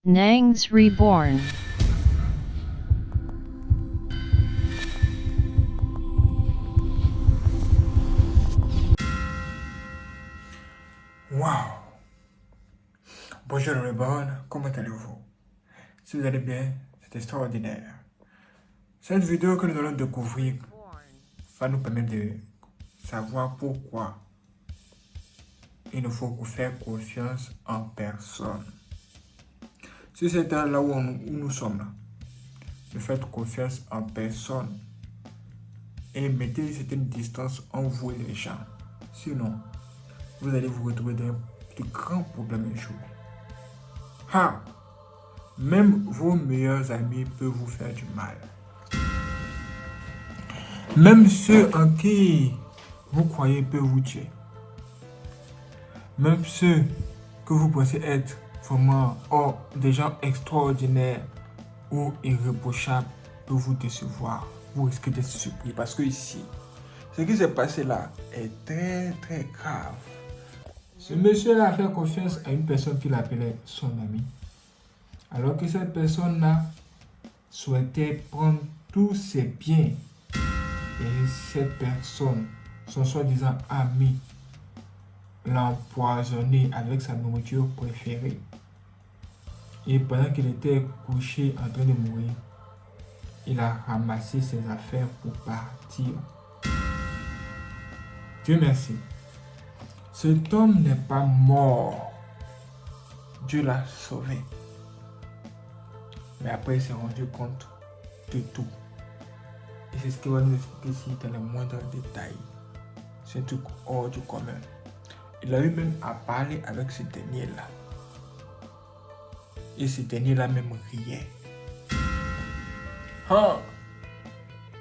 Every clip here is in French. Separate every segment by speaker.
Speaker 1: Nangs Reborn.
Speaker 2: Wow! Bonjour Reborn, comment allez-vous? Si vous allez bien, c'est extraordinaire. Cette vidéo que nous allons découvrir va nous permettre de savoir pourquoi il ne faut faire confiance en personne. Si c'est là où nous sommes, là, ne faites confiance en personne et mettez une certaine distance entre vous et les gens. Sinon, vous allez vous retrouver dans de grands problèmes un jour. Ah! Même vos meilleurs amis peuvent vous faire du mal. Même ceux en qui vous croyez peuvent vous tuer. Même ceux que vous pensez être vraiment des gens extraordinaires ou irréprochables peuvent vous décevoir. Vous risquez d'être surpris parce que ici, ce qui s'est passé là est très très grave. Ce monsieur-là a fait confiance à une personne qu'il appelait son ami. Alors que cette personne-là souhaitait prendre tous ses biens. Et cette personne, son soi-disant ami, l'a empoisonné avec sa nourriture préférée. Et pendant qu'il était couché en train de mourir, il a ramassé ses affaires pour partir. Dieu merci. Cet homme n'est pas mort. Dieu l'a sauvé. Mais après, il s'est rendu compte de tout. Et c'est ce qu'il va nous expliquer ici dans les moindres détails. C'est un truc hors du commun. Il a eu même à parler avec ce dernier-là. Et ce dernier-là même riait. Ah!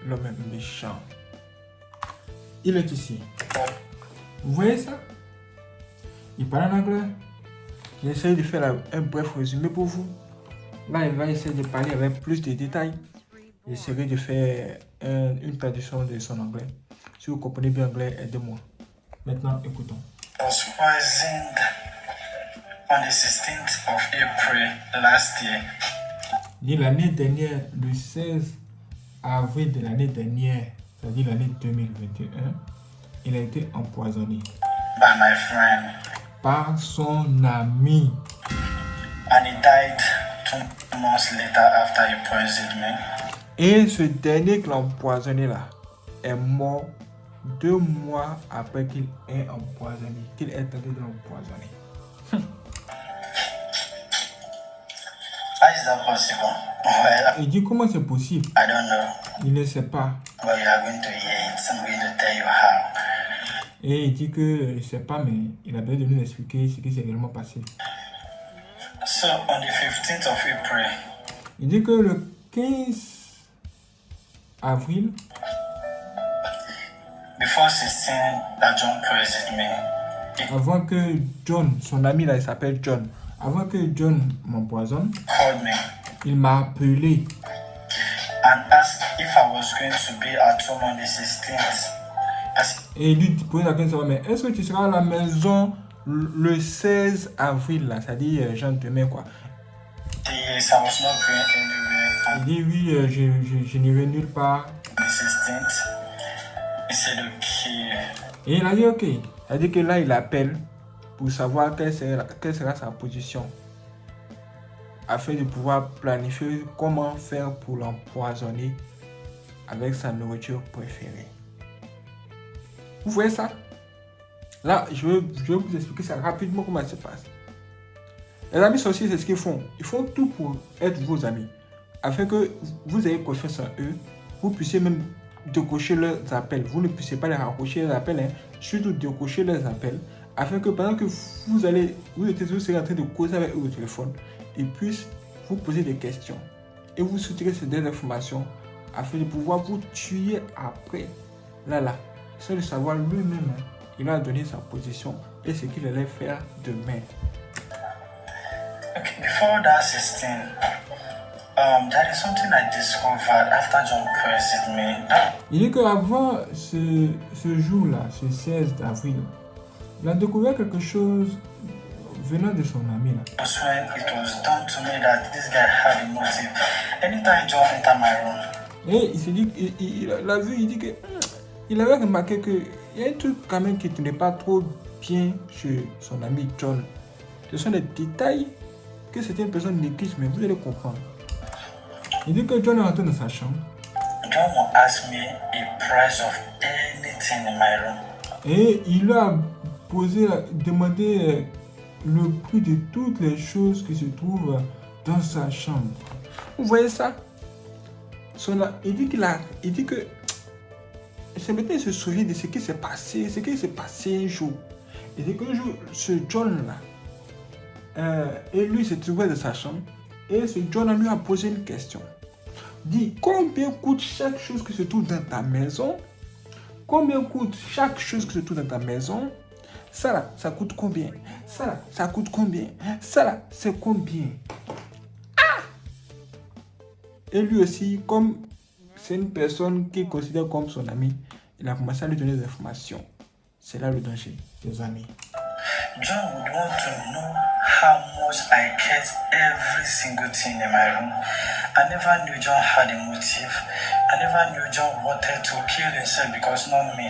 Speaker 2: L'homme est méchant. Il est ici. Vous voyez ça? Il parle en anglais. J'essaie de faire un bref résumé pour vous. Là, il va essayer de parler avec plus de détails. J'essaierai de faire une traduction de son anglais. Si vous comprenez bien l'anglais, aidez-moi. Maintenant, écoutons.
Speaker 3: I was poisoned on the 16th of April last year.
Speaker 2: L'année dernière, le 16 avril de l'année dernière, c'est-à-dire l'année 2021, il a été empoisonné
Speaker 3: By my friend.
Speaker 2: par son ami.
Speaker 3: And he died 2 months later after he poisoned me.
Speaker 2: Et ce dernier qui l'a empoisonné là est mort 2 mois après qu'il ait empoisonné, qu'il ait tenté de l'empoisonner.
Speaker 3: How is that possible? Well,
Speaker 2: Il dit comment c'est possible?
Speaker 3: I don't know.
Speaker 2: Il ne sait pas.
Speaker 3: But you are going to hear it. I'm going to tell you how.
Speaker 2: Et il dit que il ne sait pas, mais il a besoin de nous expliquer ce qui s'est réellement passé.
Speaker 3: So, on the 15th of April,
Speaker 2: Il dit que le 15 avril,
Speaker 3: before 16, that John poisoned me,
Speaker 2: avant que John, son ami là, il s'appelle John, avant que John m'empoisonne,
Speaker 3: called me
Speaker 2: il m'a appelé
Speaker 3: and asked if I was going to be at home on the 16th.
Speaker 2: et il lui pose la question, mais est-ce que tu seras à la maison le 16 avril là, c'est-à-dire genre demain quoi?
Speaker 3: Yes, I was not going anywhere.
Speaker 2: Il dit oui, je n'irai nulle part.
Speaker 3: On the 16th, he said okay.
Speaker 2: Et il a dit ok. Il a dit que là il appelle pour savoir quelle sera sa position afin de pouvoir planifier comment faire pour l'empoisonner avec sa nourriture préférée. Vous voyez ça? Là, je vais vous expliquer ça rapidement comment ça se passe. Les amis sorciers, c'est ce qu'ils font. Ils font tout pour être vos amis. Afin que vous ayez confiance en eux, vous puissiez même décocher leurs appels. Vous ne puissiez pas les raccrocher les appels, hein. Surtout décocher leurs appels. Afin que pendant que vous serez en train de causer avec eux au téléphone, ils puissent vous poser des questions. Et vous soutirer ces informations afin de pouvoir vous tuer après. Là. Sans le savoir lui-même, hein, il a donné sa position et ce qu'il allait faire demain.
Speaker 3: Okay, before that 16, that is something I discovered after John poisoned me.
Speaker 2: Il dit qu'avant ce jour-là, ce 16 avril, il a découvert quelque chose venant de son ami là.
Speaker 3: was when it was done to me that this guy had a motive. Anytime John entered my room,
Speaker 2: Et il s'est dit, il a vu, il dit que il avait remarqué que il y a un truc quand même qui n'est pas trop bien chez son ami John. Ce sont des détails que certaines personnes négligent, mais vous allez comprendre. Il dit que John est rentré dans sa chambre.
Speaker 3: John will ask me a price of anything in my room.
Speaker 2: Et il a demandé le prix de toutes les choses qui se trouvent dans sa chambre. Vous voyez ça? Il dit que ce matin, il se souvient de ce qui s'est passé, un jour. Il dit qu'un jour, ce John-là, et lui se trouvait dans sa chambre, et ce John lui a posé une question. Il dit, combien coûte chaque chose qui se trouve dans ta maison? Combien coûte chaque chose qui se trouve dans ta maison? Ça là, ça coûte combien? Ça là, ça coûte combien? Ça là, c'est combien? Ah! Et lui aussi, comme c'est une personne qu'il considère comme son ami, il a commencé à lui donner des informations. C'est là le danger des amis.
Speaker 3: John would want to know how much I kept every single thing in my room. I never knew John had a motive. I never knew John wanted to kill himself because not me.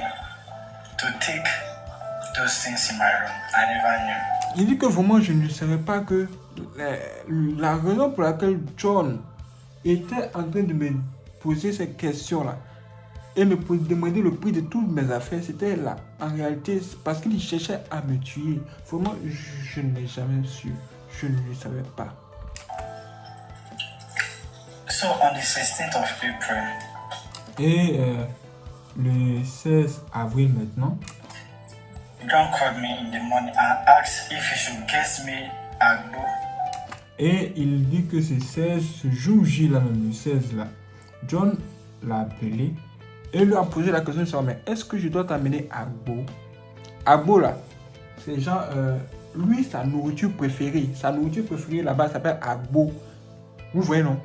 Speaker 3: To take those things in my room. I never knew.
Speaker 2: Il dit que vraiment je ne savais pas que la raison pour laquelle John était en train de me poser ces questions-là et me demander le prix de toutes mes affaires, c'était là. En réalité, parce qu'il cherchait à me tuer. Vraiment, je ne l'ai jamais su. Je ne le savais pas.
Speaker 3: So, on the 16th of April.
Speaker 2: Et le 16 avril maintenant,
Speaker 3: John called me in the morning and asked if he should get me agbo.
Speaker 2: et il dit que ce jour J là même, le 16 là, John l'a appelé et lui a posé la question de savoir, mais est-ce que je dois t'amener agbo? Agbo là, c'est genre, lui, sa nourriture préférée là-bas s'appelle agbo. Vous voyez non?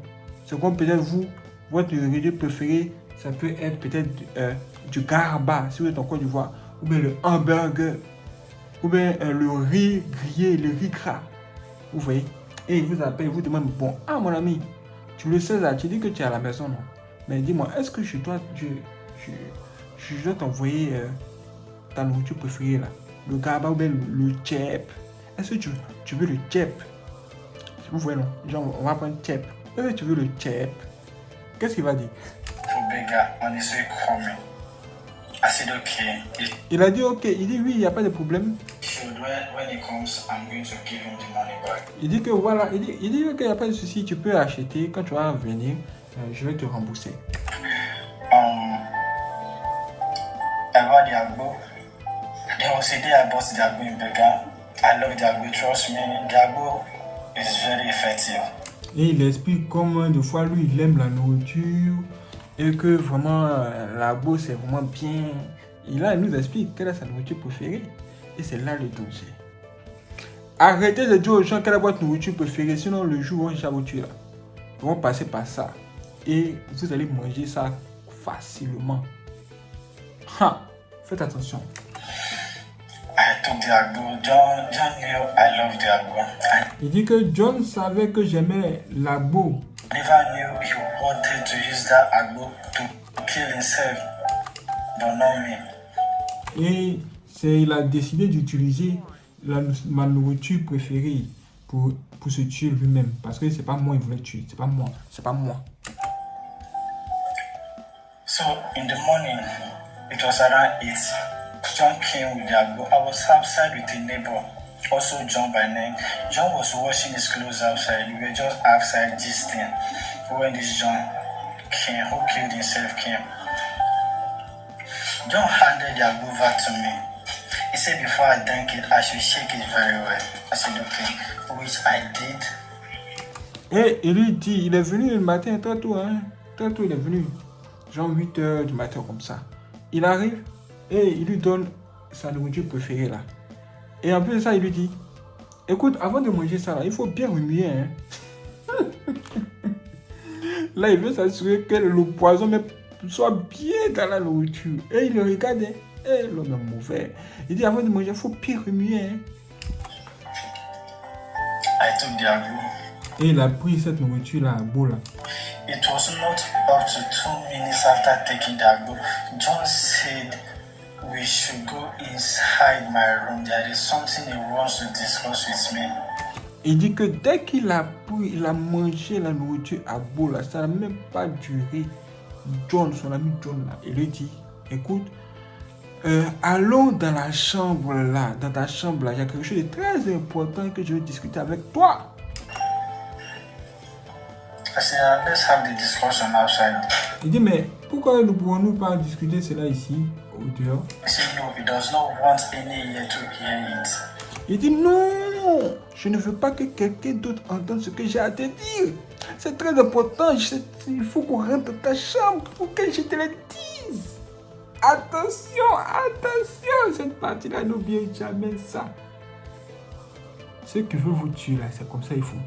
Speaker 2: C'est comme peut-être vous, votre nourriture préférée, ça peut être peut-être du garba, si vous êtes en Côte d'Ivoire, ou bien le hamburger, ou bien le riz grillé, le riz gras. Vous voyez? Et il vous appelle, il vous demande, bon, ah mon ami, tu le sais là, tu dis que tu es à la maison, non? Mais dis-moi, est-ce que je dois t'envoyer ta nourriture préférée là? Le garba ou bien le tchèp? Est-ce que tu veux le tchèp? Vous voyez non? Genre, on va prendre tchèp. Est-ce que tu veux le tchèp? Qu'est-ce qu'il va dire? Il a dit ok, il dit oui, il n'y a pas de problème. Il dit que voilà, il dit ok, il n'y a pas de souci, tu peux acheter, quand tu vas venir, je vais te rembourser.
Speaker 3: I bought the agbo. There was a day I bought the agbo in Bega. I love the agbo, trust me, the agbo is very effective.
Speaker 2: Et il explique comment de fois lui il aime la nourriture et que vraiment l'agbo c'est vraiment bien. Il nous explique quelle est sa nourriture préférée et c'est là le danger. Arrêtez de dire aux gens quelle est votre nourriture préférée, sinon le jour où on va vous tuer là, ils vont passer par ça et vous allez manger ça facilement. Ha! Faites attention.
Speaker 3: I took the agbo. John knew I loved the agbo.
Speaker 2: Il dit que John savait que j'aimais l'agbo.
Speaker 3: Never knew he wanted to use that agbo to kill himself, but not me.
Speaker 2: Et il a décidé d'utiliser ma nourriture préférée pour se tuer lui-même. Parce que c'est pas moi il voulait tuer, c'est pas moi.
Speaker 3: So in the morning, it was around 8. John came with the agbo. I was outside with a neighbor, also John by name. John was washing his clothes outside. We were just outside gisting when this John came, who killed himself, came. John handed the agbo over to me. He said before I drank it, I should shake it very well. I said okay, which I did.
Speaker 2: Et il lui dit, il est venu le matin très tôt, il est venu, genre 8h du matin comme ça. Il arrive et il lui donne sa nourriture préférée là. Et en plus de ça, il lui dit, écoute, avant de manger ça là, il faut bien remuer. Là, il veut s'assurer que le poison soit bien dans la nourriture. Et il le regarde, et l'homme est mauvais. Il dit, avant de manger, il faut bien remuer.
Speaker 3: I took the agbo.
Speaker 2: Et il a pris cette nourriture-là, agbo là.
Speaker 3: It was not up to 2 minutes after taking the agbo. John said we should go inside my room. There is something he wants to discuss with me.
Speaker 2: Il dit que dès qu'il a pris, il a mangé la nourriture agbo là, ça n'a même pas duré. John, son ami John là, il lui dit, écoute, allons dans la chambre là, dans ta chambre là, il y a quelque chose de très important que je veux discuter avec toi.
Speaker 3: I said, let's have the discussion outside.
Speaker 2: Il dit, mais pourquoi ne pouvons-nous pas discuter cela ici, au dehors?
Speaker 3: He said, no, he does not want any ear to hear it.
Speaker 2: Il dit, non, je ne veux pas que quelqu'un d'autre entende ce que j'ai à te dire. C'est très important, il faut qu'on rentre dans ta chambre pour que je te le dise. Attention, attention, cette partie-là, n'oubliez jamais ça. Ceux qui veulent vous tuer là, c'est comme ça ils font.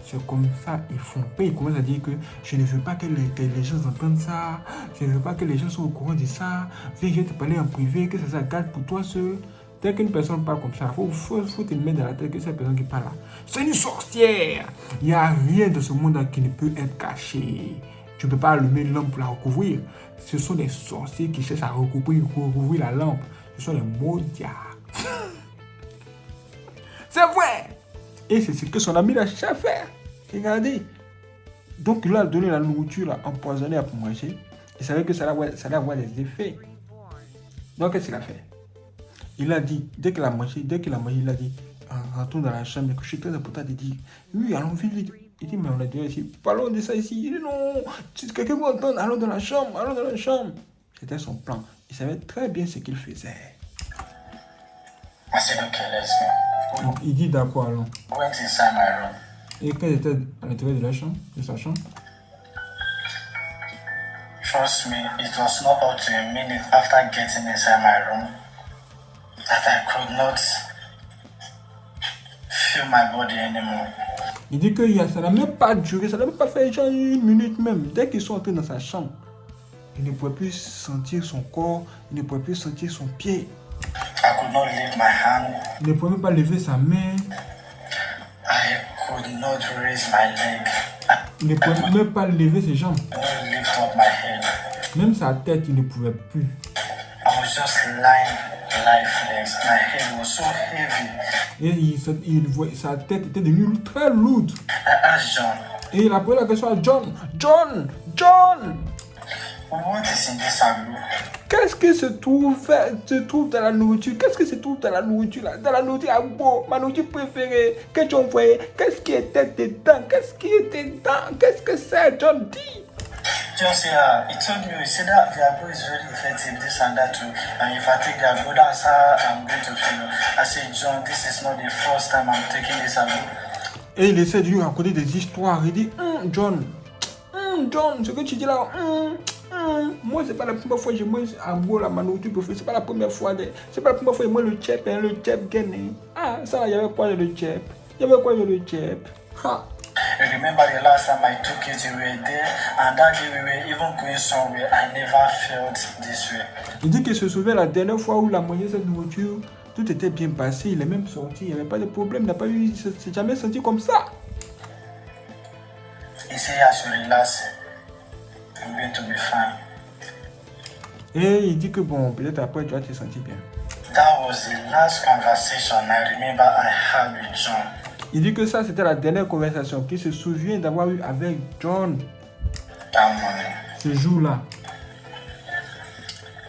Speaker 2: C'est comme ça ils font. Puis ils commencent à dire que je ne veux pas que les gens entendent ça. Je ne veux pas que les gens soient au courant de ça. Viens, je vais te parler en privé, que ça garde pour toi seul. Dès qu'une personne parle comme ça, il faut te mettre dans la tête que cette personne qui parle là, c'est une sorcière. Il n'y a rien de ce monde-là qui ne peut être caché. Tu ne peux pas allumer une lampe pour la recouvrir. Ce sont des sorciers qui cherchent à recouvrir la lampe. Ce sont les maudits. C'est vrai. Et c'est ce que son ami l'a cherché à faire. Regardez. Donc il lui a donné la nourriture là, empoisonnée pour manger. Il savait que ça allait avoir des effets. Donc qu'est-ce qu'il a fait? Il a dit, dès qu'il a mangé, il a dit, rentrons dans la chambre, que je suis très important de dire, oui, allons vite. Il dit, mais on a déjà ici, parlons de ça ici. Il dit, non, si quelqu'un veut entendre, allons dans la chambre. C'était son plan. Il savait très bien ce qu'il faisait.
Speaker 3: I said, okay, let's go.
Speaker 2: Donc, il dit, d'accord, allons.
Speaker 3: Went inside my room.
Speaker 2: Et quand il était à l'intérieur de sa chambre,
Speaker 3: Trust me, it was not up to a minute after getting inside my room that I could not feel my body anymore.
Speaker 2: il dit que ça n'a même pas duré, ça n'a même pas fait genre 1 minute même. Dès qu'ils sont entrés dans sa chambre, il ne pouvait plus sentir son corps, il ne pouvait plus sentir son pied.
Speaker 3: I could not lift my hand.
Speaker 2: Il ne pouvait même pas lever sa main.
Speaker 3: I could not raise my leg.
Speaker 2: Il ne pouvait même pas lever ses jambes.
Speaker 3: I could not lift up my head.
Speaker 2: Même sa tête, il ne pouvait plus.
Speaker 3: I was just lying lifeless. My head was so heavy.
Speaker 2: Et sa tête était devenue très lourde.
Speaker 3: I asked John,
Speaker 2: Et il a posé la question à John. John,
Speaker 3: what is in this agbo?
Speaker 2: qu'est-ce qui se trouve dans la nourriture? Qu'est-ce qui se trouve dans la nourriture là? Dans la nourriture agbo, ma nourriture préférée. Que tu envoyais? Qu'est-ce qui était dedans? Qu'est-ce que c'est, John? Dis.
Speaker 3: John said, he told me, he said that the agbo is very effective, this and that too. And if I take the agbo, that's how I'm going to feel. I said, John, this is not the first time I'm taking this agbo.
Speaker 2: Et il essaie de lui raconter des histoires. Il dit, John, ce que tu dis là, moi c'est pas la première fois que je mange agbo là, ma nourriture préférée. C'est pas la première fois que je mange le chep gagné. Ah, ça il y avait quoi le chep? Ha.
Speaker 3: I remember the last time I took it, we were there, and that day we were even going somewhere. I never felt this way.
Speaker 2: Il dit qu'il se souvient la dernière fois où il a mangé cette nourriture, tout était bien passé, il est même sorti, il n'y avait pas de problème, il s'est jamais senti comme ça.
Speaker 3: He said, I should relax. I'm going to be fine.
Speaker 2: Et il dit que bon, peut-être après tu vas te sentir bien.
Speaker 3: That was the last conversation I remember I had with John.
Speaker 2: Il dit que ça c'était la dernière conversation qu'il se souvient d'avoir eu avec John
Speaker 3: That morning.
Speaker 2: ce jour-là.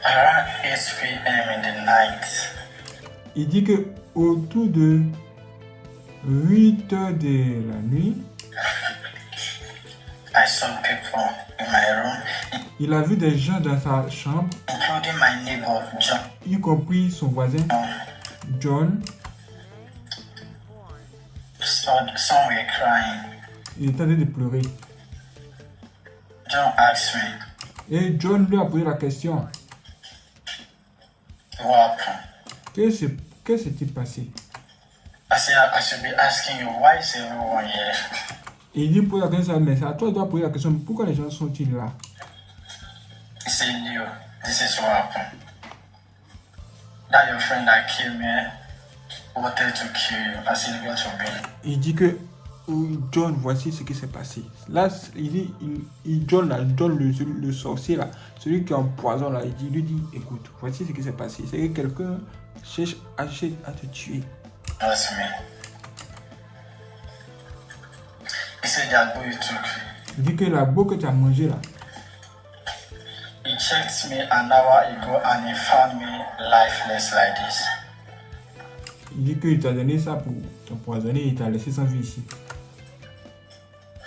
Speaker 3: Around 8 p.m. in the night,
Speaker 2: Il dit que autour de 8 heures de la nuit,
Speaker 3: I saw people in my room,
Speaker 2: il a vu des gens dans sa chambre,
Speaker 3: including my neighbor, John.
Speaker 2: y compris son voisin, John.
Speaker 3: Some were crying.
Speaker 2: Il était en train de pleurer.
Speaker 3: John asked me,
Speaker 2: Et John lui a posé la question,
Speaker 3: what happened?
Speaker 2: que s'est-il passé?
Speaker 3: I said, I should be asking you, why is everyone here?
Speaker 2: Et il dit pour la question, mais c'est à toi de poser la question, pourquoi les gens sont-ils là?
Speaker 3: He said, Leo, this is what happened. That your friend that came here wanted to kill you as he got for being.
Speaker 2: Il dit que John, voici ce qui s'est passé. Là, il dit, John, le sorcier là, celui qui empoisonne là, lui dit, écoute, voici ce qui s'est passé. C'est que quelqu'un cherche à te tuer.
Speaker 3: That's me. He said that boy you took.
Speaker 2: Il dit que la boue que tu as mangée là,
Speaker 3: He checked me an hour ago and he found me lifeless like this.
Speaker 2: il dit qu'il t'a donné ça pour t'empoisonner et il t'a laissé sans vie ici.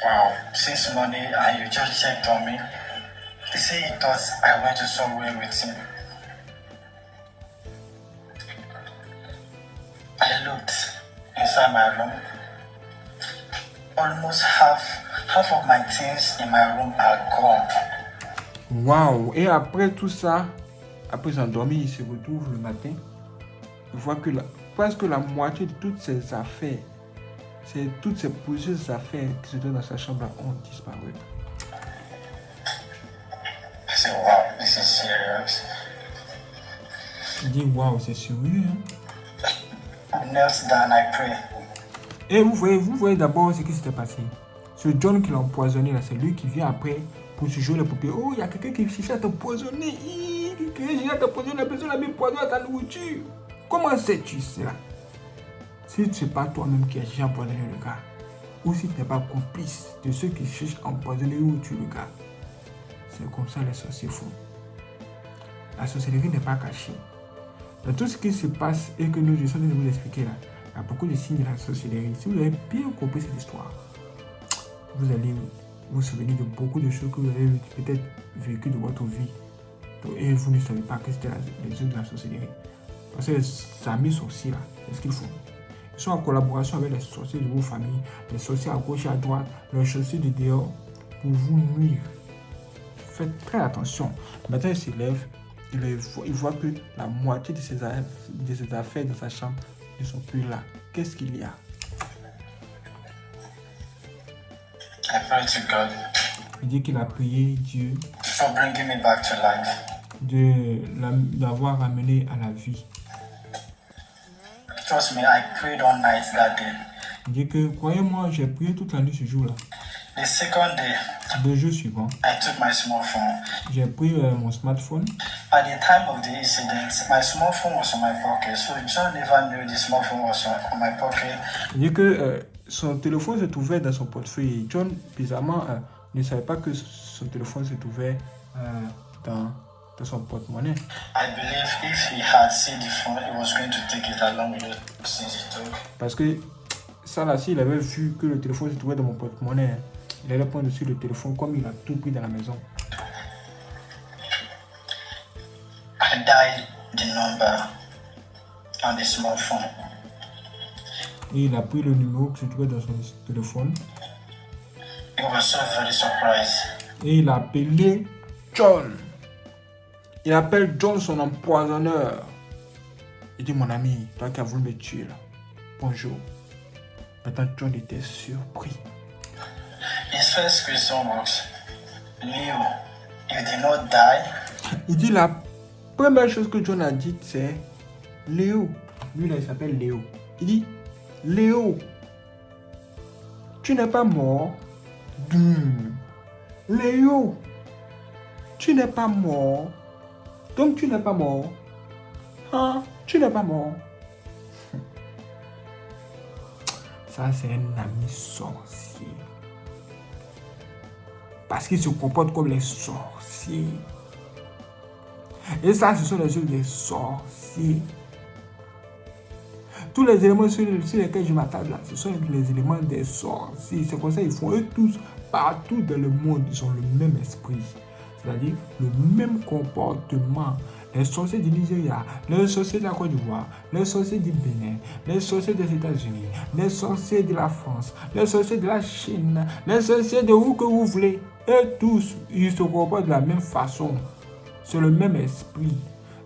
Speaker 3: Wow, since morning and you just checked on me. He said he thought I went to somewhere with him. I looked inside my room. Almost half of my things in my room are gone.
Speaker 2: Waouh! Et après tout ça, après s'endormir, il se retrouve le matin. Il voit que presque la moitié de toutes ses affaires, toutes ses précieuses affaires qui se trouvent dans sa chambre ont disparu.
Speaker 3: I said, wow, this is serious.
Speaker 2: Il dit waouh, c'est sérieux.
Speaker 3: I knelt down, I pray.
Speaker 2: Et vous voyez d'abord ce qui s'était passé. Ce John qui l'a empoisonné là, c'est lui qui vient après pour se jouer les poupées. Oh, il y a quelqu'un qui cherche à t'empoisonner. Quelqu'un cherche à t'empoisonner, la personne a mis poison à ta nourriture. Comment sais-tu cela? Si ce n'est pas toi-même qui as cherché à empoisonner le gars, ou si tu n'es pas complice de ceux qui cherchent à empoisonner ou tuer le gars, c'est comme ça les sorciers font. La sorcellerie n'est pas cachée. Dans tout ce qui se passe et que nous essayons de vous expliquer là, il y a beaucoup de signes de la sorcellerie. Si vous avez bien compris cette histoire, vous allez vous souvenir de beaucoup de choses que vous avez peut-être vécues de votre vie. Et vous ne savez pas que c'était les œuvres de la sorcellerie. Parce que les amis sorciers là, c'est ce qu'ils font. Ils sont en collaboration avec les sorciers de vos familles, les sorciers à gauche et à droite, les sorciers de dehors, pour vous nuire. Faites très attention. Maintenant, il se lève, il voit que la moitié de ses affaires dans sa chambre ne sont plus là. Qu'est-ce qu'il y a?
Speaker 3: I prayed to God
Speaker 2: Il dit qu'il a prié Dieu
Speaker 3: for bringing me back to life.
Speaker 2: d'avoir ramené à la vie.
Speaker 3: Trust me, I prayed all night that day.
Speaker 2: Il dit que, croyez-moi, j'ai prié toute la nuit ce jour-là.
Speaker 3: The second day,
Speaker 2: Le jour suivant,
Speaker 3: I took my small phone.
Speaker 2: j'ai pris mon smartphone.
Speaker 3: At the time of the incident, my small phone was in my pocket, so John never knew the small phone was in my pocket.
Speaker 2: Il dit que son téléphone se trouvait dans son portefeuille. John, bizarrement, ne savait pas que son téléphone se trouvait dans son porte-monnaie.
Speaker 3: I believe if he had seen the phone, he was going to take it along with the things he took.
Speaker 2: Parce que ça là, s'il avait vu que le téléphone se trouvait dans mon porte-monnaie, il allait prendre dessus le téléphone comme il a tout pris dans la maison.
Speaker 3: I dialed the number on the small phone.
Speaker 2: Et il a pris le numéro qui se trouvait dans son téléphone.
Speaker 3: He was so very surprised.
Speaker 2: Et il a appelé John. Il appelle John son empoisonneur. Il dit, mon ami, toi qui as voulu me tuer là, bonjour. Maintenant, John était surpris.
Speaker 3: His first question was, Leo, you did not die?
Speaker 2: Il dit, la première chose que John a dit, c'est Léo. Lui là, il s'appelle Léo. Il dit, Léo, tu n'es pas mort. Léo, tu n'es pas mort. Donc tu n'es pas mort. Hein? Tu n'es pas mort. Ça, c'est un ami sorcier. Parce qu'il se comporte comme les sorciers. Et ça, ce sont les œuvres des sorciers. Tous les éléments sur lesquels je m'attarde là, ce sont les éléments des sorciers. C'est comme ça qu'ils font. Eux tous, partout dans le monde, ils ont le même esprit. C'est-à-dire le même comportement. Les sorciers du Nigeria, les sorciers de la Côte d'Ivoire, les sorciers du Bénin, les sorciers des États-Unis, les sorciers de la France, les sorciers de la Chine, les sorciers de où que vous voulez. Et tous, ils se comportent de la même façon. C'est le même esprit.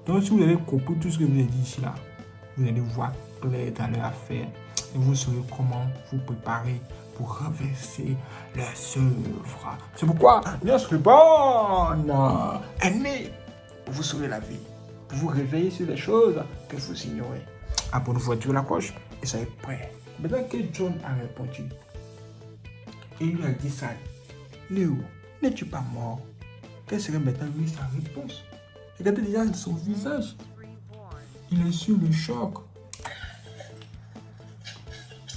Speaker 2: Donc si vous avez compris tout ce que je vous ai dit ici là, vous allez voir clair dans leur affaire et vous saurez comment vous préparer pour renverser les œuvres. C'est pourquoi Nias Reborn est né pour vous sauver la vie, pour vous réveiller sur les choses que vous ignorez. à bonne voiture la coche et ça est prêt. Maintenant que John a répondu, et il lui a dit ça, Léo, n'es-tu pas mort? Quelle serait maintenant lui sa réponse? Regardez déjà son visage. Il est sur le choc.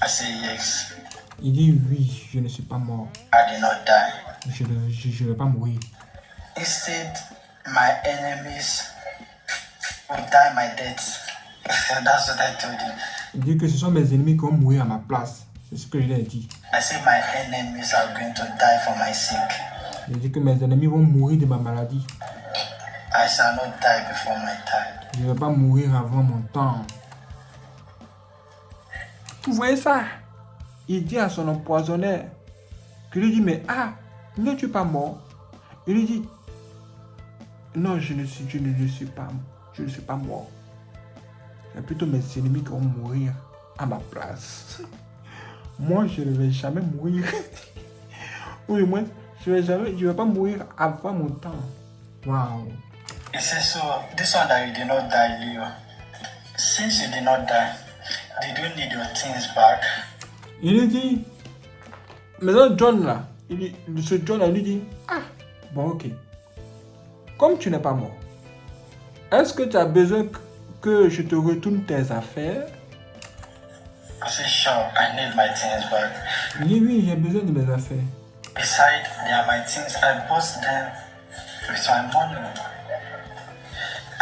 Speaker 3: I say yes.
Speaker 2: Il dit oui, je ne suis pas mort.
Speaker 3: I did not die.
Speaker 2: Je ne vais pas mourir.
Speaker 3: Instead, my enemies will die my death. That's what I told him.
Speaker 2: Il dit que ce sont mes ennemis qui vont mourir à ma place. C'est ce que je lui ai dit.
Speaker 3: I say my enemies are going to die for my sake.
Speaker 2: Il dit que mes ennemis vont mourir de ma maladie.
Speaker 3: I shall not die before my time.
Speaker 2: Je ne vais pas mourir avant mon temps. Vous voyez ça? Il dit à son empoisonneur, qui lui dit, mais n'es-tu pas mort? Il lui dit, non, je ne suis pas mort. C'est plutôt mes ennemis qui vont mourir à ma place. Moi, je ne vais jamais mourir. Oui, moi, je ne vais pas mourir avant mon temps. Wow.
Speaker 3: He says, so this one that you did not die, Leo. Since you did not die, did you need your things back?
Speaker 2: Il lui dit, maintenant John là, ce John là lui dit, bon ok, comme tu n'es pas mort, est-ce que tu as besoin que je te retourne tes affaires?
Speaker 3: I said, sure, I need my things back.
Speaker 2: Il dit oui, j'ai besoin de mes affaires.
Speaker 3: Besides, they are my things. I bought them with my money.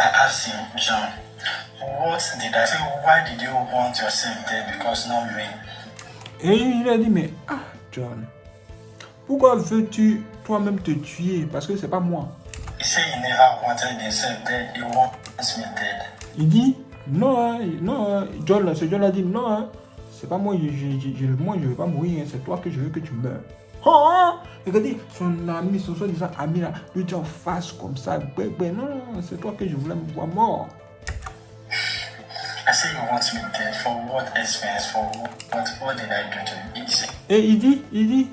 Speaker 3: I asked him, John, what did I say? Why did you want yourself dead? Because not me.
Speaker 2: Et il a dit, mais John, pourquoi veux-tu toi-même te tuer? Parce que c'est pas moi.
Speaker 3: He said he never wanted himself dead. He wants me dead.
Speaker 2: Il dit, non, John, ce John a dit, non, c'est pas moi, moi je veux pas mourir, c'est toi que je veux que tu meurs. Regardez, son ami, son soi-disant ami là, lui dit en face comme ça, non, c'est toi que je voulais me voir mort.
Speaker 3: I said you want me dead for what expense, for what did I do to you?
Speaker 2: Et il dit,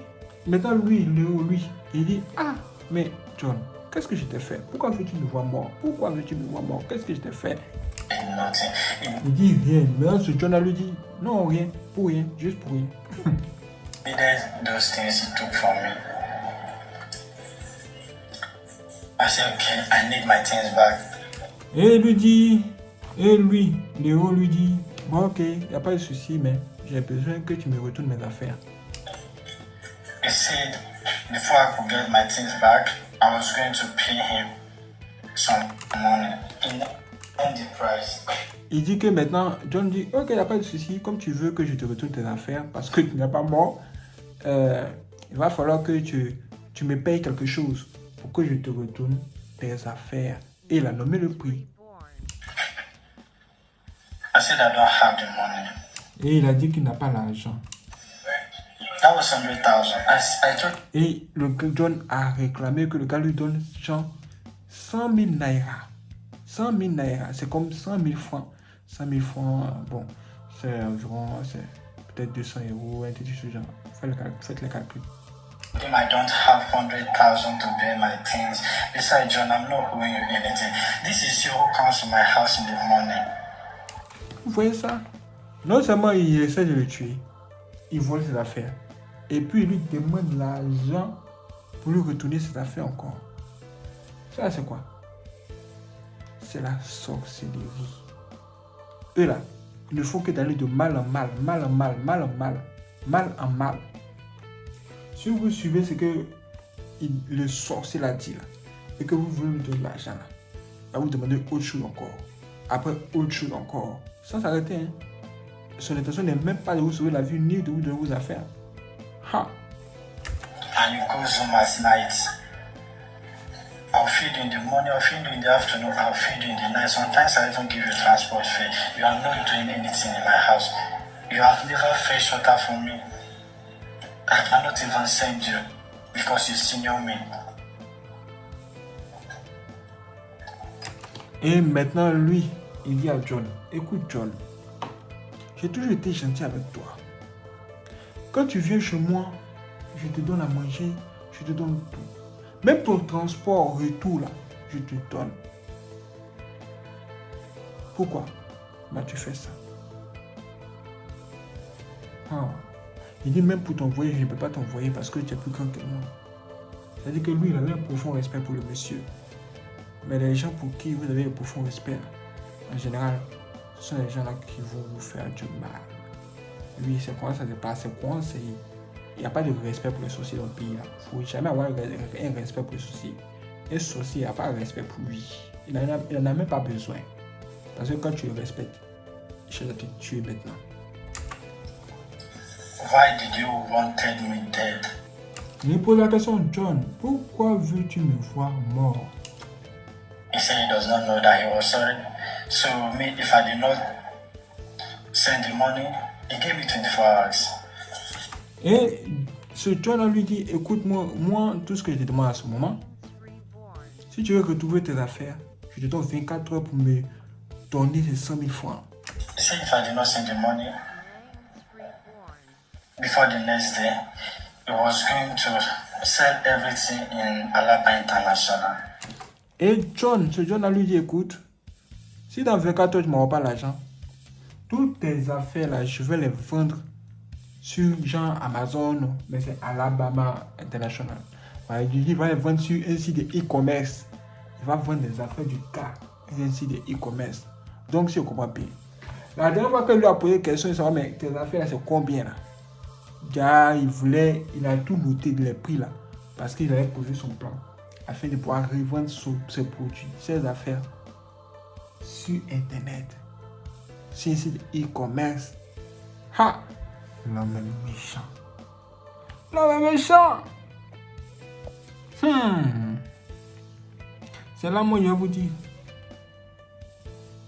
Speaker 2: maintenant Léo, il dit, mais John, qu'est-ce que je t'ai fait? Pourquoi veux-tu me voir mort? Pourquoi veux-tu me voir mort? Qu'est-ce que je t'ai fait?
Speaker 3: Nothing.
Speaker 2: Il dit rien. Maintenant ce John lui dit, non, rien, pour rien, juste pour rien.
Speaker 3: Needed those things he took from me. I said, okay, I need my things back.
Speaker 2: Et Léo lui dit, bon ok, il n'y a pas de souci, mais j'ai besoin que tu me retournes mes affaires.
Speaker 3: He said, before I could get my things back, I was going to pay him some money in the price.
Speaker 2: Il dit que maintenant, John dit, ok, il n'y a pas de souci, comme tu veux que je te retourne tes affaires, parce que tu n'es pas mort, il va falloir que tu me payes quelque chose pour que je te retourne tes affaires. Et il a nommé le prix.
Speaker 3: I said I don't have the money.
Speaker 2: Et il a dit qu'il n'a pas l'argent.
Speaker 3: That was 100,000. I told.
Speaker 2: Et le John a réclamé que le gars lui donne 100 000 naira. 100 000 naira, c'est comme 100 000 francs. 100 000 francs, bon, c'est environ, c'est peut-être 200 €, un truc de ce genre. Faites les calculs.
Speaker 3: I don't have 100,000 to pay my things. Besides, John, I'm not owing you anything. This is you who comes to my house in the morning.
Speaker 2: Vous voyez ça? Non seulement il essaie de le tuer, il vole ses affaires. Et puis il lui demande l'argent pour lui retourner ses affaires encore. Ça c'est quoi? C'est la sorcellerie. Eux là, il ne faut que d'aller de mal en mal, mal en mal, mal en mal, mal en mal. Si vous suivez ce que le sorcier l'a dit là, et que vous voulez lui donner l'argent là, va vous demander autre chose encore. Après autre chose encore. Sans s'arrêter, hein. Son intention n'est même pas de vous sauver la vie ni de vous donner vos affaires. Ha!
Speaker 3: And you go home at night. I'll feed you in the morning, I'll feed you in the afternoon, I'll feed you in the night. Sometimes I even give you transport fare. You are not doing anything in my house. You have never fetched water for me. I cannot even send you because you senior me.
Speaker 2: Et maintenant, lui, il dit à John, écoute John, j'ai toujours été gentil avec toi. Quand tu viens chez moi, je te donne à manger, je te donne tout. Même ton transport, retour là, je te donne. Pourquoi m'as-tu fait ça? Ah. Il dit même pour t'envoyer, je ne peux pas t'envoyer parce que tu es plus grand que moi. C'est-à-dire que lui, il avait un profond respect pour le monsieur. Mais les gens pour qui vous avez un profond respect, en général, ce sont les gens là qui vont vous faire du mal. Lui, c'est comment ça se passe, c'est quoi, c'est... Il n'y a pas de respect pour les sorciers dans le pays. Il ne faut jamais avoir un respect pour les sorciers. Un sorcier n'a pas de respect pour lui. Il n'en a même pas besoin. Parce que quand tu le respectes, il cherche à te tuer maintenant.
Speaker 3: Why did you wanted me dead?
Speaker 2: Il pose la question, John, pourquoi veux-tu me voir mort?
Speaker 3: He said he does not know that he was sorry. So me, if I did not send the money, he gave me 24 hours.
Speaker 2: Et ce John lui dit, écoute-moi, moi, tout ce que je te demande à ce moment, si tu veux retrouver tes affaires, je te donne 24 heures pour me donner ces 100 000 francs.
Speaker 3: He said if I did not send the money before the next day, he was going to sell everything in Alaba International.
Speaker 2: Et ce John lui dit, écoute, si dans 24 heures tu ne m'envoies pas l'argent, toutes tes affaires là, je vais les vendre sur genre Amazon, mais c'est Alabama International. Voilà, il va les vendre sur un site de e-commerce. Il va vendre des affaires du cas, un site de e-commerce. Donc, si vous comprenez bien. La dernière fois que lui a posé question, il s'est dit, mais tes affaires là, c'est combien là? Car il a tout noté les prix là, parce qu'il avait posé son plan afin de pouvoir revendre ses produits, ses affaires sur Internet, sur un site e-commerce. Ha! L'homme est méchant. L'homme est méchant. C'est là moi je vais vous dire.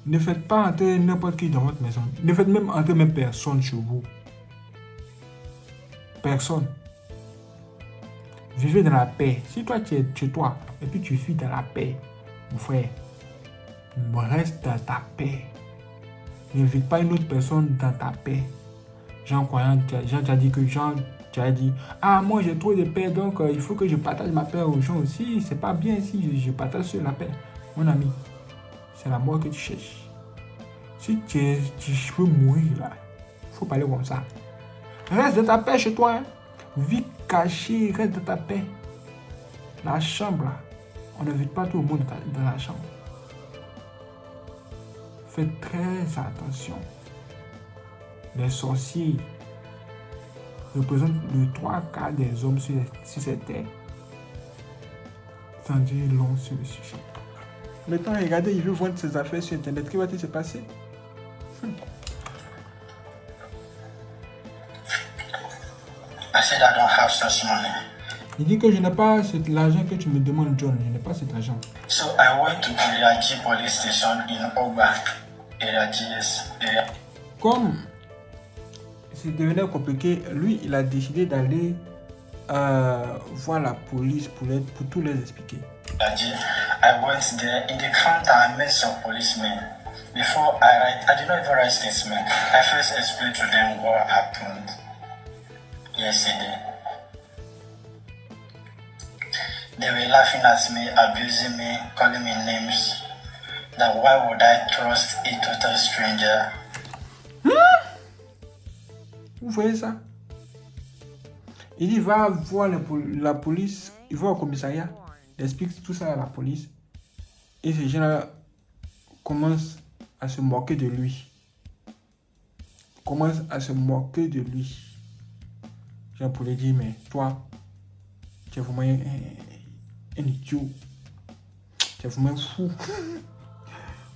Speaker 2: Ne faites pas entrer n'importe qui dans votre maison. Ne faites même entrer même personne chez vous. Personne. Vivez dans la paix. Si toi tu es chez toi et puis tu vis dans la paix, mon frère, reste dans ta paix. N'invite pas une autre personne dans ta paix. Jean croyant, Jean t'a dit que tu as dit, ah moi j'ai trop de paix donc il faut que je partage ma paix aux gens aussi. C'est pas bien si je partage sur la paix. Mon ami, c'est la mort que tu cherches. Si tu veux mourir là, il faut parler comme ça. Reste dans ta paix chez toi. Hein. Vis caché, reste dans ta paix. La chambre là, on n'invite pas tout le monde dans la chambre. Faites très attention. Les sorciers représentent le 3/4 des hommes sur cette terre. Sans dire long sur le sujet. Maintenant, regardez, il veut vendre ses affaires sur Internet. Qu'est-ce qui va se passer?
Speaker 3: I said I don't have such money.
Speaker 2: Il dit que je n'ai pas l'argent que tu me demandes, John. Je n'ai pas cet argent.
Speaker 3: So I went to Iriaji police station in Ogba. Area.
Speaker 2: Comme c'est devenu compliqué, lui, il a décidé d'aller voir la police pour tout les expliquer.
Speaker 3: I went there. In the counter, I met some policemen. Before I did not even write statement. I first explained to them what happened yesterday. They were laughing at me, abusing me, calling me names. That why would I trust a total stranger?
Speaker 2: Vous voyez ça? Il va voir la police, il va au commissariat, il explique tout ça à la police. Et ces gens-là commencent à se moquer de lui. Jean Paul dit, mais toi, tu es vraiment un idiot. Tu es vraiment fou.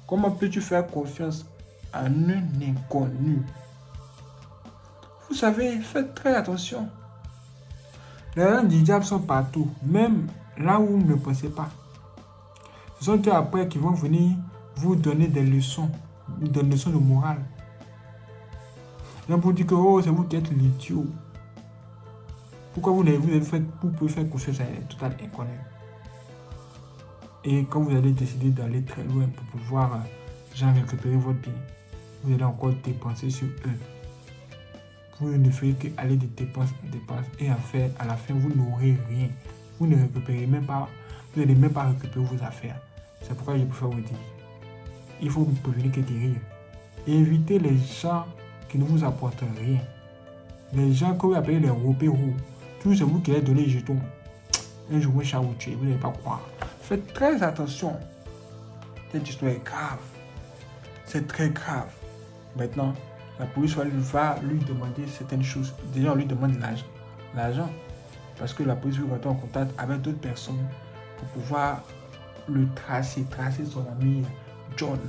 Speaker 2: Comment peux-tu faire confiance à un inconnu? Vous savez, faites très attention. Les reins du diable sont partout, même là où vous ne pensez pas. Ce sont eux après qui vont venir vous donner des leçons de morale. Là, pour dire que oh, c'est vous qui êtes l'idiot. Pourquoi vous pouvez faire confiance à un total inconnu? Et quand vous allez décider d'aller très loin pour pouvoir récupérer votre bien, vous allez encore dépenser sur eux. Vous ne ferez qu'aller de dépenses en dépenses et à la fin, vous n'aurez rien. Vous ne récupérez même pas, vous n'allez même pas récupérer vos affaires. C'est pourquoi je préfère vous dire, il faut prévenir que guérir. Évitez les gens qui ne vous apportent rien. Les gens que vous appelez les robéraux, tout c'est vous qui avez donné les jetons. Un jour, un chat vous tue, vous n'allez pas croire. Faites très attention. Cette histoire est grave. C'est très grave. Maintenant, la police va lui demander certaines choses. Déjà, on lui demande l'argent. Parce que la police va rentrer en contact avec d'autres personnes pour pouvoir le tracer son ami John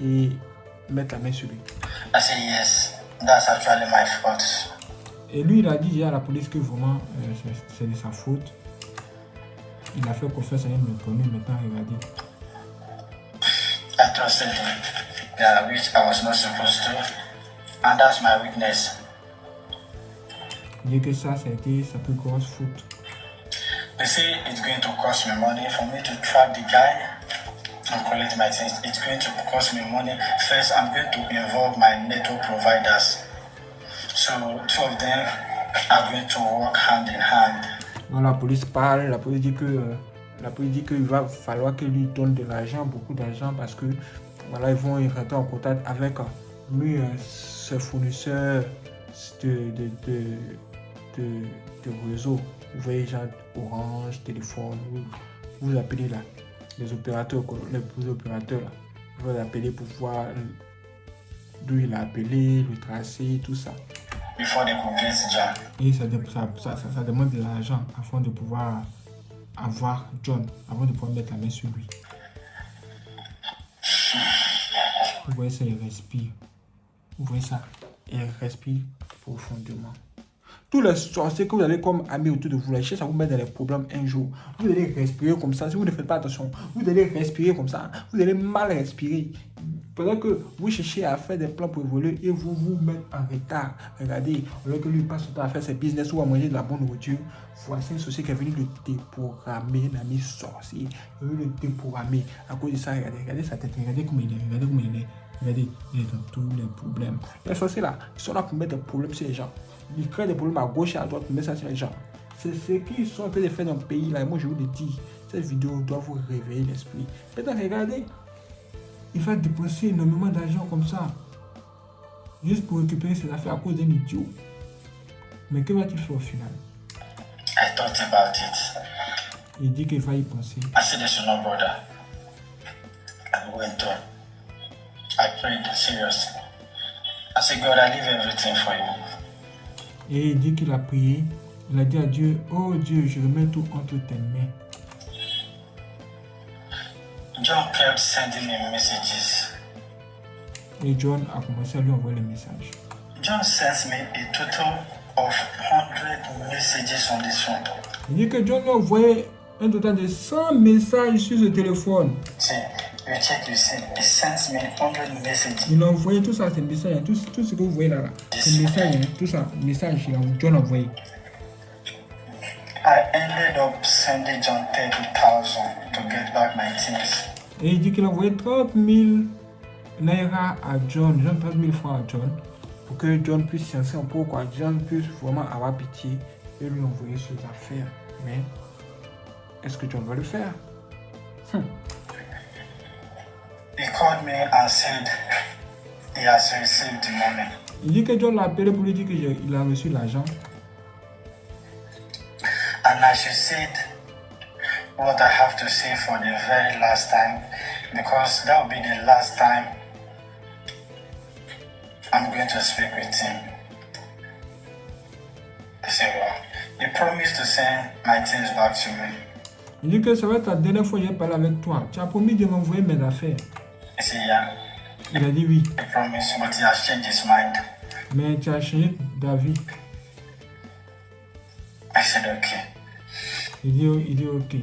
Speaker 2: et mettre la main sur lui.
Speaker 3: I say yes, that's actually my fault.
Speaker 2: Et lui, il a dit déjà à la police que vraiment c'est de sa faute. Il a fait confiance à un inconnu. Maintenant, regardez.
Speaker 3: I trusted him, yeah, which I was not supposed to, and that's my weakness.
Speaker 2: Il dit que ça a été sa plus grosse faute.
Speaker 3: They say it's going to cost me money for me to track the guy and collect my things. It's going to cost me money. First, I'm going to involve my network providers. So, two of them are going to work hand in hand.
Speaker 2: Quand la police parle, la police dit qu'il va falloir qu'il lui donne de l'argent, beaucoup d'argent, parce que voilà, ils vont rentrer en contact avec lui, ses fournisseurs de réseau. Vous voyez, genre Orange, téléphone, vous appelez là, les opérateurs là, vous appelez pour voir d'où il a appelé, le tracé, tout ça.
Speaker 3: Before they could get John.
Speaker 2: Et ça demande de l'argent afin de pouvoir avoir John, avant de pouvoir mettre la main sur lui. Vous voyez ça, il respire. Vous voyez ça, il respire profondément. Tous les sorciers que vous avez comme amis autour de vous, les cherchent à vous mettre dans les problèmes un jour. Vous allez respirer comme ça. Si vous ne faites pas attention, vous allez respirer comme ça. Vous allez mal respirer. Pendant que vous cherchez à faire des plans pour évoluer et vous vous mettez en retard. Regardez, au lieu que lui passe son temps à faire ses business ou à manger de la bonne nourriture, voici un sorcier qui est venu le déprogrammer, un ami sorcier. Il est venu le déprogrammer. À cause de ça, regardez sa tête, regardez comment il est. Regardez, il est dans tous les problèmes. Les sorciers là, ils sont là pour mettre des problèmes sur les gens. Ils créent des problèmes à gauche et à droite pour mettre ça sur les gens. C'est ce qu'ils sont en train de faire dans le pays là. Et moi je vous le dis, cette vidéo doit vous réveiller l'esprit. Maintenant regardez, il va dépenser énormément d'argent comme ça. Juste pour récupérer ses affaires à cause d'un idiot. Mais que va-t-il faire au final?
Speaker 3: I thought about it.
Speaker 2: Il dit qu'il va y penser.
Speaker 3: I said this should not bother. I went on. I prayed seriously. I said, God, I leave everything for you.
Speaker 2: Et il dit qu'il a prié. Il a dit à Dieu, oh Dieu, je remets tout entre tes mains.
Speaker 3: John kept sending me messages.
Speaker 2: Et John a commencé à lui envoyer les messages.
Speaker 3: John sends me a total of 100 messages on this phone.
Speaker 2: Il dit que John lui a envoyé un total de 100 messages sur ce téléphone.
Speaker 3: See, you check, you see, he sends me 100 messages.
Speaker 2: Il a envoyé tout ça, ces messages, tout ce que vous voyez là. Ces messages, tout ça, messages, John a envoyé.
Speaker 3: I ended up sending John 30,000 to get back my things.
Speaker 2: Et il dit qu'il a envoyé 30 000 naira à John, 30 000 francs à John, pour que John puisse censer un peu, quoi. John puisse vraiment avoir pitié et lui envoyer ses affaires. Mais est-ce que John va le faire?
Speaker 3: He called me and said he has received the money.
Speaker 2: Il dit que John l'a appelé pour lui dire qu'il a reçu l'argent.
Speaker 3: And I should say what I have to say for the very last time, because that will be the last time I'm going to speak with him. I said, well, you promised to send my things back to me.
Speaker 2: Il dit que ça va être la dernière fois que j'ai parlé avec toi. Tu as promis de m'envoyer mes affaires.
Speaker 3: I said, yeah.
Speaker 2: Il a dit oui.
Speaker 3: I promise, but he has changed his mind.
Speaker 2: Mais tu as changé d'avis.
Speaker 3: I said, okay.
Speaker 2: Il dit ok.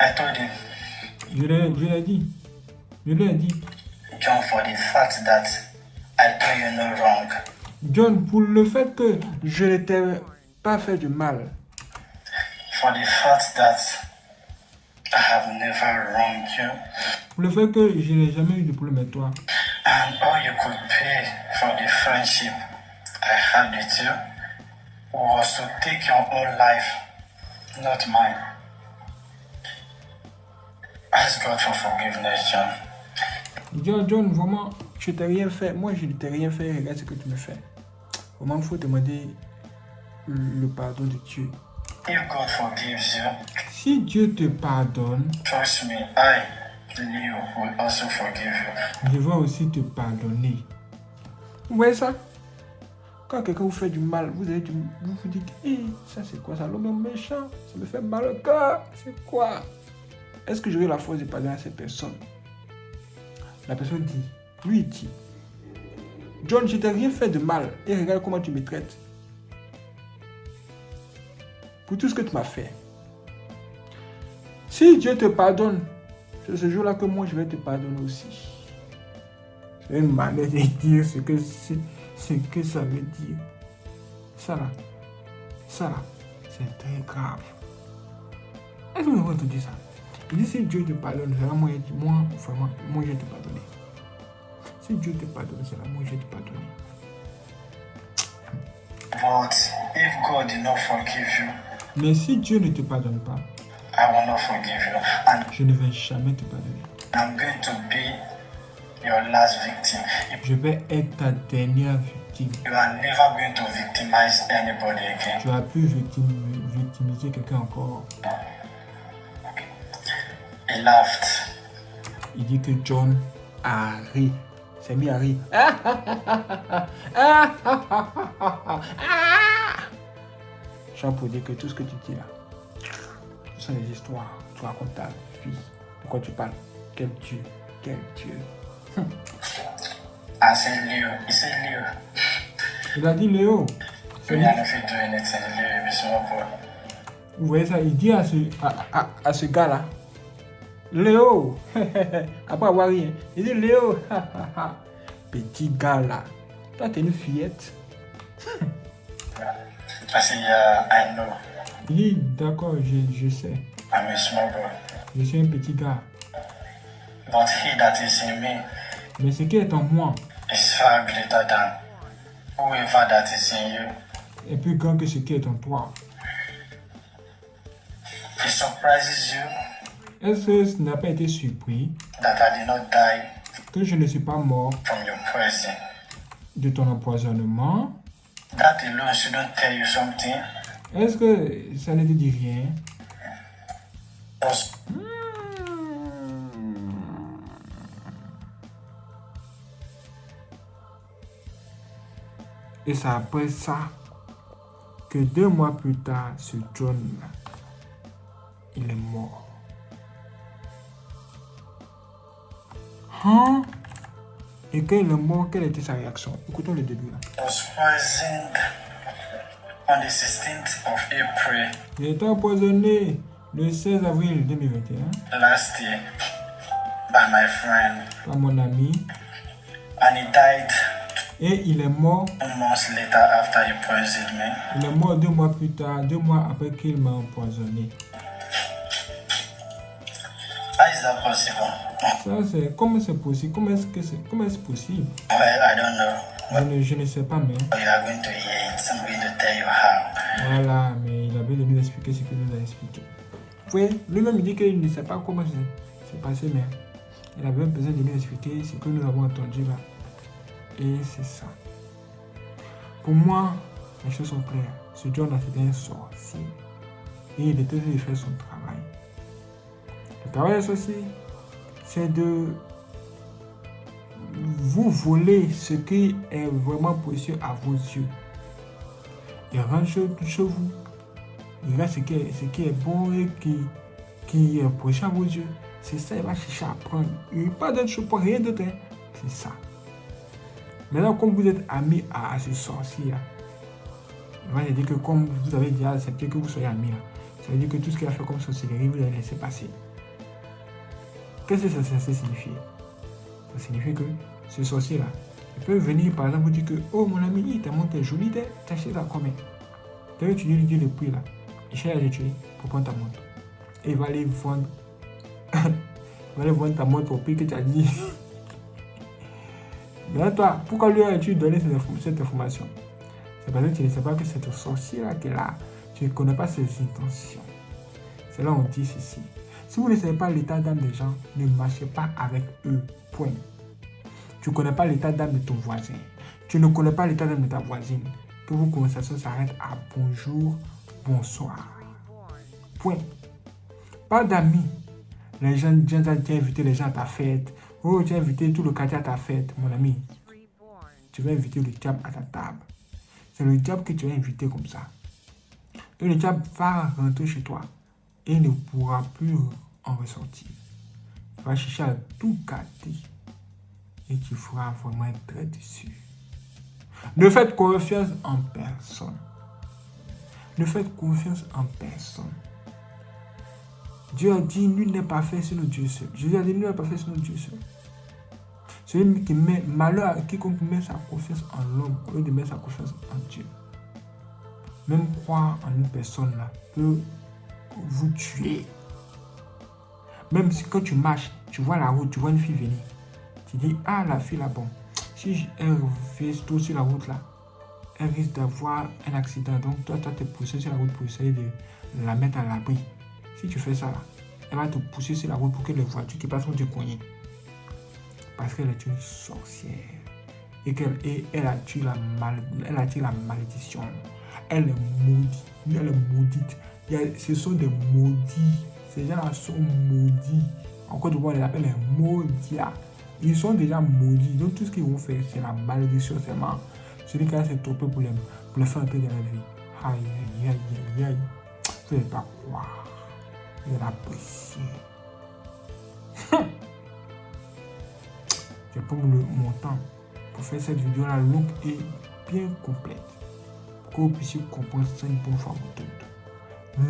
Speaker 3: I told him,
Speaker 2: Je lui ai dit.
Speaker 3: John, for the fact that I do you no wrong.
Speaker 2: John, pour le fait que je ne t'ai pas fait du mal.
Speaker 3: For the fact that I have never wronged you.
Speaker 2: Pour le fait que je n'ai jamais eu de problème avec toi.
Speaker 3: And all you could pay for the friendship I had with you was to take your own life, not mine. Ask God for forgiveness, John.
Speaker 2: Il dit, John, vraiment, je t'ai rien fait. Moi, je ne t'ai rien fait. Regarde ce que tu me fais. Comment il faut demander le pardon de Dieu?
Speaker 3: If God forgives you,
Speaker 2: Si Dieu te pardonne,
Speaker 3: trust me, I, Leo, will also forgive you.
Speaker 2: je vais aussi te pardonner. Vous voyez ça? Quand quelqu'un vous fait du mal, vous vous dites, hé, ça c'est quoi ça? L'homme est méchant, ça me fait mal au cœur, c'est quoi? Est-ce que j'aurai la force de pardonner à cette personne? La personne dit, lui il dit, John, je t'ai rien fait de mal et regarde comment tu me traites. Pour tout ce que tu m'as fait. Si Dieu te pardonne, c'est ce jour-là que moi je vais te pardonner aussi. C'est une manière de dire ce que ça veut dire. Ça là, c'est très grave. Est-ce que vous avez entendu ça? Il dit si Dieu te pardonne, c'est là moi vraiment, moi je vais te pardonner. Si Dieu te pardonne, c'est là moi je vais te pardonner.
Speaker 3: But if God did not forgive you,
Speaker 2: Mais si Dieu ne te pardonne pas,
Speaker 3: I will not forgive you. And
Speaker 2: je ne vais jamais te pardonner.
Speaker 3: I'm going to be your last victim.
Speaker 2: Je vais être ta dernière victime.
Speaker 3: You are never going to victimize anybody again.
Speaker 2: Tu as pu victimiser quelqu'un encore.
Speaker 3: He laughed.
Speaker 2: Il dit que John a ri. C'est mis à rire. Genre pour dire que tout ce que tu dis là, ce sont des histoires. Tu racontes ta vie. Pourquoi tu parles? Quel Dieu? Quel Dieu?
Speaker 3: I said, Leo. He said, Leo.
Speaker 2: Il a dit Léo.
Speaker 3: You are not fit to anything, Leo. You be small boy.
Speaker 2: Vous voyez ça? Il dit à ce gars-là, Léo, après avoir rien, il dit Léo, petit gars là, toi t'es une fillette.
Speaker 3: I said, yeah, I know.
Speaker 2: Il dit d'accord, je sais,
Speaker 3: I'm a small boy.
Speaker 2: je suis un petit gars,
Speaker 3: But he that is in me
Speaker 2: mais ce qui est en moi
Speaker 3: is far greater than whoever that is in you.
Speaker 2: est plus grand que ce qui est en toi.
Speaker 3: It surprises you
Speaker 2: Est-ce que ce n'a pas été surpris
Speaker 3: that I did not die
Speaker 2: que je ne suis pas mort
Speaker 3: from your poison.
Speaker 2: de ton empoisonnement?
Speaker 3: That alone shouldn't tell you something.
Speaker 2: Est-ce que ça ne te dit rien?
Speaker 3: Because
Speaker 2: Et c'est après ça que 2 mois plus tard, ce John, il est mort. Hein? Et quand il est mort, quelle était sa réaction? Écoutons le début là.
Speaker 3: was poisoned on the 16th of April
Speaker 2: Il était empoisonné le 16 avril 2021
Speaker 3: last year by my friend,
Speaker 2: par mon ami.
Speaker 3: and he died
Speaker 2: Et il est mort.
Speaker 3: 2 months later after he poisoned me.
Speaker 2: Il est mort 2 mois plus tard, 2 mois après qu'il m'a empoisonné.
Speaker 3: How is that possible?
Speaker 2: Ça c'est comment c'est possible? Comment est-ce possible?
Speaker 3: Well, I don't know.
Speaker 2: Je ne sais pas, mais
Speaker 3: But you are going to hear it. I'm going to tell you how.
Speaker 2: voilà, mais il avait de nous expliquer ce qu'il nous a expliqué. Vous voyez, lui-même il dit qu'il ne sait pas comment c'est passé, mais il avait besoin de nous expliquer ce que nous avons entendu là. Et c'est ça. Pour moi, les choses sont claires. Ce John a c'était un sorcier. Et il était de faire son travail. Le travail des sorciers, c'est de vous voler ce qui est vraiment précieux à vos yeux. Il rentre chez vous. Il regarde ce qui est bon et qui est précieux à vos yeux. C'est ça, il va chercher à prendre. Il n'y a pas d'autre chose, pas rien d'autre. C'est ça. Maintenant, comme vous êtes amis à ce sorcier, il va dire que comme vous avez déjà accepté que vous soyez amis, ça veut dire que tout ce qu'il a fait comme sorcellerie, vous allez laisser passer. Qu'est-ce que ça signifie? Ça signifie que ce sorcier-là, il peut venir par exemple vous dire que oh mon ami, ta montre est jolie, t'as acheté ça combien? Tu lui dis le prix là, il cherche à te tuer pour prendre ta montre. Et il va aller vendre, ta montre au prix que tu as dit. Mais toi, pourquoi lui as-tu donné cette information? C'est parce que tu ne sais pas que c'est ce sorcier-là qui est là. Tu ne connais pas ses intentions. C'est là où on dit ceci. Si vous ne savez pas l'état d'âme des gens, ne marchez pas avec eux. Point. Tu ne connais pas l'état d'âme de ton voisin. Tu ne connais pas l'état d'âme de ta voisine. que vos conversations s'arrêtent à bonjour, bonsoir. Point. Pas d'amis. Les gens disent, tu as invité les gens à ta fête. Oh, tu as invité tout le quartier à ta fête. Mon ami, tu vas inviter le diable à ta table. C'est le diable que tu vas inviter comme ça. Et le diable va rentrer chez toi et ne pourra plus en ressortir. Il va chercher à tout gâter et tu feras vraiment être très déçu. Ne faites confiance en personne. Ne faites confiance en personne. Dieu a dit, nul n'est pas fait sinon Dieu seul. Jésus a dit, nul n'est pas fait sinon Dieu seul. Celui qui met malheur à quiconque met sa confiance en l'homme au lieu de mettre sa confiance en Dieu. Même croire en une personne là peut vous tuer. Même si quand tu marches, tu vois la route, tu vois une fille venir. Tu dis, ah la fille là, bon, si elle fait tout sur la route là, elle risque d'avoir un accident. Donc toi te pousser sur la route pour essayer de la mettre à l'abri. Si tu fais ça là, elle va te pousser sur la route pour que les voitures qui passent vont te cogner. Parce qu'elle est une sorcière. Et elle attire la malédiction. Elle est maudite. Elle est maudite. Ce sont des maudits. Ces gens-là sont maudits. En Côte d'Ivoire, on les appelle les maudiats. Ils sont déjà maudits. Donc tout ce qu'ils vont faire, c'est la malédiction seulement. Celui qui a s'est topé pour les faire entrer dans la vie. Aïe, aïe, aïe, aïe. Vous n'allez pas croire. Vous allez apprécier. J'ai pris mon temps pour faire cette vidéo-là longue et bien complète. Pour que vous puissiez comprendre ça une bonne fois pour toutes.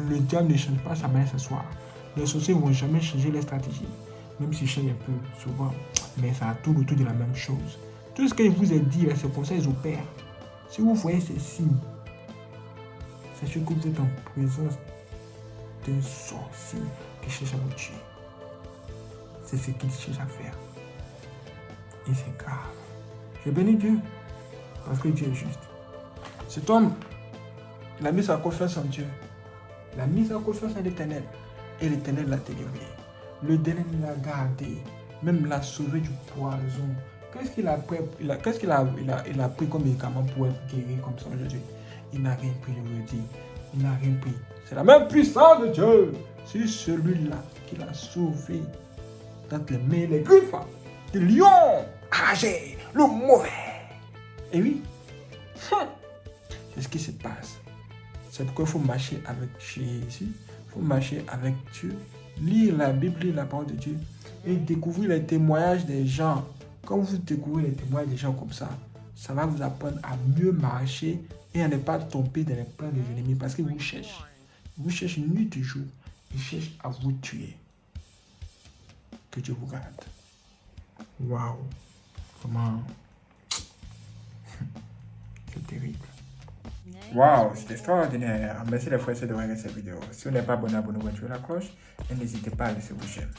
Speaker 2: Le diable ne change pas sa manière de s'asseoir. Les sorciers ne vont jamais changer leur stratégie. Même s'ils changent un peu, souvent. Mais ça tourne autour de la même chose. Tout ce que je vous ai dit, c'est comme ça qu'ils opèrent. Si vous voyez ces signes, sachez que vous êtes en présence d'un sorcier qui cherche à vous tuer. C'est ce qu'il cherche à faire. Et c'est grave. Je bénis Dieu parce que Dieu est juste. Cet homme, il a mis sa confiance en Dieu. Il a mis sa confiance en l'Éternel. Et l'Éternel l'a délivré. L'Éternel l'a gardé. Même l'a sauvé du poison. Qu'est-ce qu'il a pris, il a pris comme médicament pour être guéri comme ça aujourd'hui? Il n'a rien pris, je vous le dis. Il n'a rien pris. C'est la même puissance de Dieu. C'est celui-là qui l'a sauvé dans les mains, les griffes, le lion enragé, le mauvais. Et oui, c'est ce qui se passe. C'est pourquoi il faut marcher avec Jésus. Il faut marcher avec Dieu. Lire la Bible, lire la parole de Dieu. Et découvrir les témoignages des gens. Quand vous découvrez les témoignages des gens comme ça, ça va vous apprendre à mieux marcher et à ne pas tomber dans les plans des ennemis. Parce qu'ils vous cherchent. Ils vous cherchent nuit et jour. Ils cherchent à vous tuer. Que Dieu vous garde. Waouh. Comment... C'est terrible. Waouh, c'est extraordinaire. Merci les frères de regarder cette vidéo. Si vous n'êtes pas abonné, abonnez-vous, activez la cloche et n'hésitez pas à laisser vos j'aime.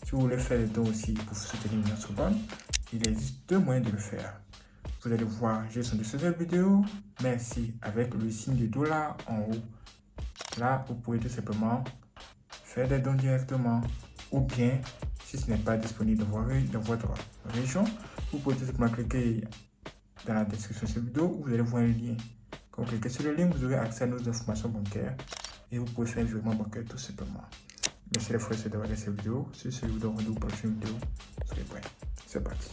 Speaker 2: Si vous voulez faire le don aussi pour soutenir notre bonne, il existe deux moyens de le faire. Vous allez voir juste en dessous de cette vidéo, merci, avec le signe de dollar en haut. Là, vous pouvez tout simplement faire des dons directement ou bien, si ce n'est pas disponible dans votre région, vous pouvez tout simplement cliquer dans la description de cette vidéo où vous allez voir un lien. Quand vous cliquez sur le lien, vous aurez accès à nos informations bancaires et vous pouvez faire un virement bancaire tout simplement. Merci les frères de regarder cette vidéo. Si vous vous donne rendez-vous pour une prochaine vidéo, soyez prêts. C'est parti.